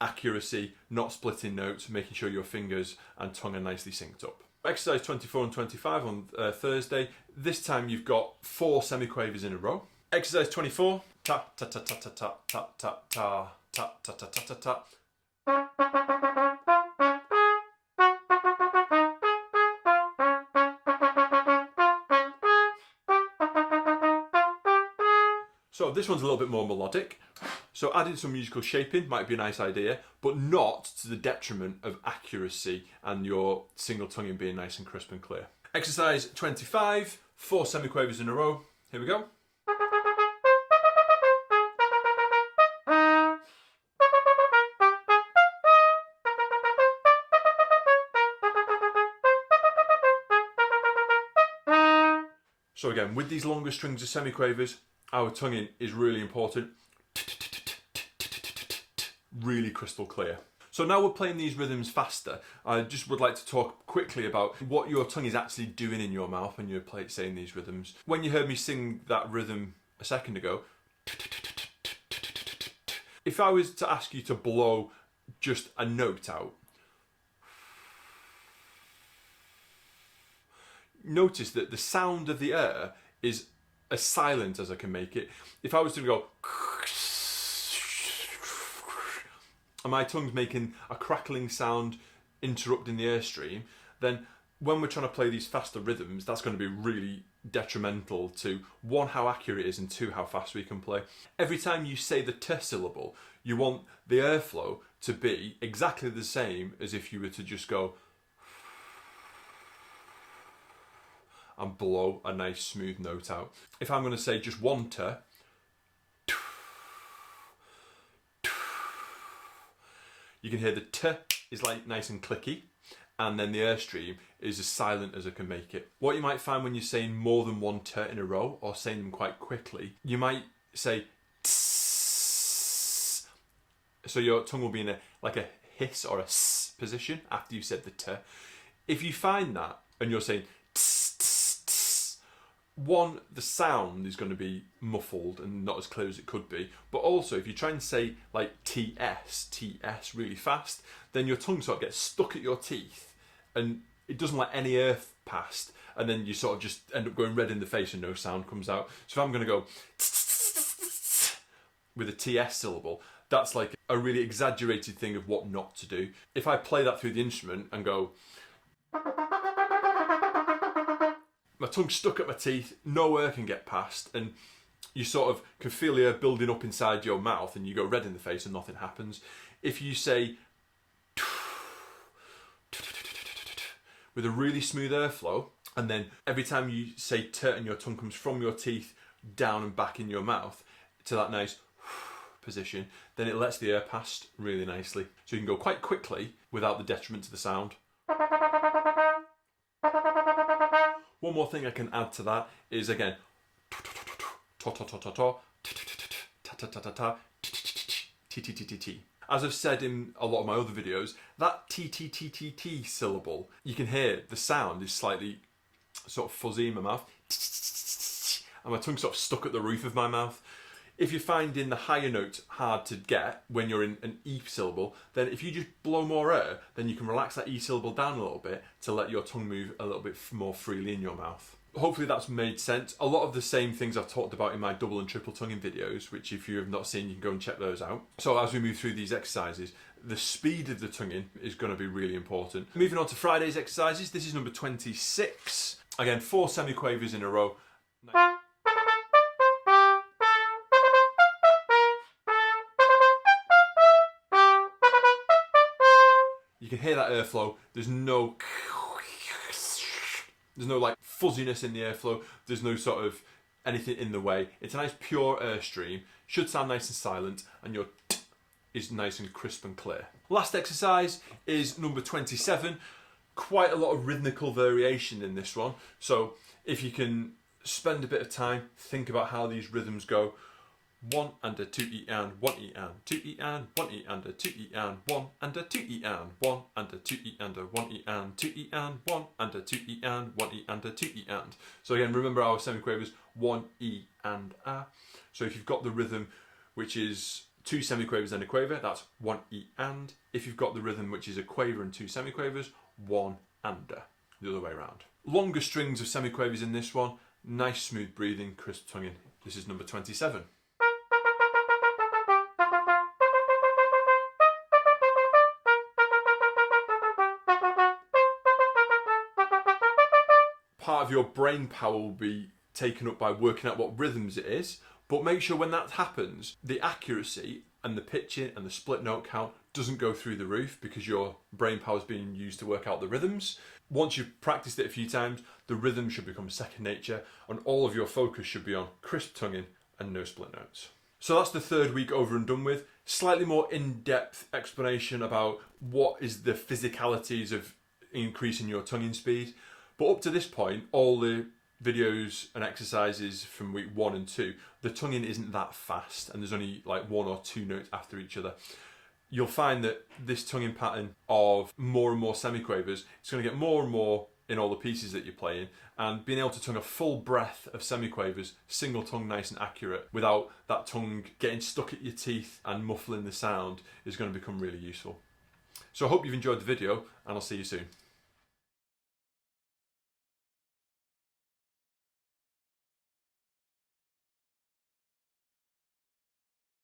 accuracy, not splitting notes, making sure your fingers and tongue are nicely synced up. Exercise 24 and 25 on Thursday. This time you've got 4 semi-quavers in a row. Exercise 24. Ta ta ta ta ta ta ta ta ta ta ta ta ta ta ta. So this one's a little bit more melodic. So adding some musical shaping might be a nice idea, but not to the detriment of accuracy and your single tonguing being nice and crisp and clear. Exercise 25, 4 semi-quavers in a row. Here we go. So again, with these longer strings of semi-quavers, our tonguing is really important. Really crystal clear. So now we're playing these rhythms faster. I just would like to talk quickly about what your tongue is actually doing in your mouth when you're saying these rhythms. When you heard me sing that rhythm a second ago, if I was to ask you to blow just a note out, notice that the sound of the air is as silent as I can make it. If I was to go, and my tongue's making a crackling sound interrupting the airstream, then when we're trying to play these faster rhythms, that's going to be really detrimental to 1, how accurate it is, and 2, how fast we can play. Every time you say the t syllable, you want the airflow to be exactly the same as if you were to just go and blow a nice smooth note out. If I'm going to say just one t, you can hear the t is like nice and clicky, and then the airstream is as silent as I can make it. What you might find when you're saying more than one t in a row, or saying them quite quickly, you might say tss, so your tongue will be in like a hiss or a s position after you said the t. If you find that and you're saying tss, tss, tss, one, the sound is going to be muffled and not as clear as it could be, but also if you try and say like ts really fast, then your tongue sort of gets stuck at your teeth and it doesn't let any air past, and then you sort of just end up going red in the face and no sound comes out. So if I'm going to go with a ts syllable, that's like a really exaggerated thing of what not to do. If I play that through the instrument and go, my tongue's stuck at my teeth, no air can get past, and you sort of can feel the air building up inside your mouth and you go red in the face and nothing happens. If you say with a really smooth airflow, and then every time you say t and your tongue comes from your teeth down and back in your mouth to that nice position, then it lets the air pass really nicely. So you can go quite quickly without the detriment to the sound. One more thing I can add to that is, again, as I've said in a lot of my other videos, that t syllable, you can hear the sound is slightly sort of fuzzy in my mouth, and my tongue's sort of stuck at the roof of my mouth. If you're finding the higher notes hard to get when you're in an E syllable, then if you just blow more air, then you can relax that E syllable down a little bit to let your tongue move a little bit more freely in your mouth. Hopefully that's made sense. A lot of the same things I've talked about in my double and triple tonguing videos, which if you have not seen, you can go and check those out. So as we move through these exercises, the speed of the tonguing is going to be really important. Moving on to Friday's exercises, this is number 26. Again, 4 semi-quavers in a row. You can hear that airflow. There's no like fuzziness in the airflow. There's no sort of anything in the way. It's a nice pure airstream. Should sound nice and silent, and your t is nice and crisp and clear. Last exercise is number 27. Quite a lot of rhythmical variation in this one. So if you can spend a bit of time, think about how these rhythms go. 1 and a 2 E and 1 E and 2 E and 1 E and a 2 E and 1 and a 2 E and 1 and a 2 E and a 1 E and 2 E and 1 and a 2 E and 1 E and a 2 E and. So again, remember our semiquavers 1 E and a. So if you've got the rhythm which is 2 semi-quavers and a quaver, that's 1 E and. If you've got the rhythm which is a quaver and 2 semi-quavers, 1 ander, the other way around. Longer strings of semi-quavers in this one, nice smooth breathing, crisp tonguing. This is number 27. Part of your brain power will be taken up by working out what rhythms it is, but make sure when that happens, the accuracy and the pitching and the split note count doesn't go through the roof because your brain power is being used to work out the rhythms. Once you've practiced it a few times, the rhythm should become second nature and all of your focus should be on crisp tonguing and no split notes. So that's the third week over and done with. Slightly more in-depth explanation about what is the physicalities of increasing your tonguing speed. But up to this point, all the videos and exercises from week 1 and 2, the tonguing isn't that fast and there's only like 1 or 2 notes after each other. You'll find that this tonguing pattern of more and more semi-quavers, it's going to get more and more in all the pieces that you're playing, and being able to tongue a full breath of semi-quavers, single tongue nice and accurate, without that tongue getting stuck at your teeth and muffling the sound is going to become really useful. So I hope you've enjoyed the video and I'll see you soon.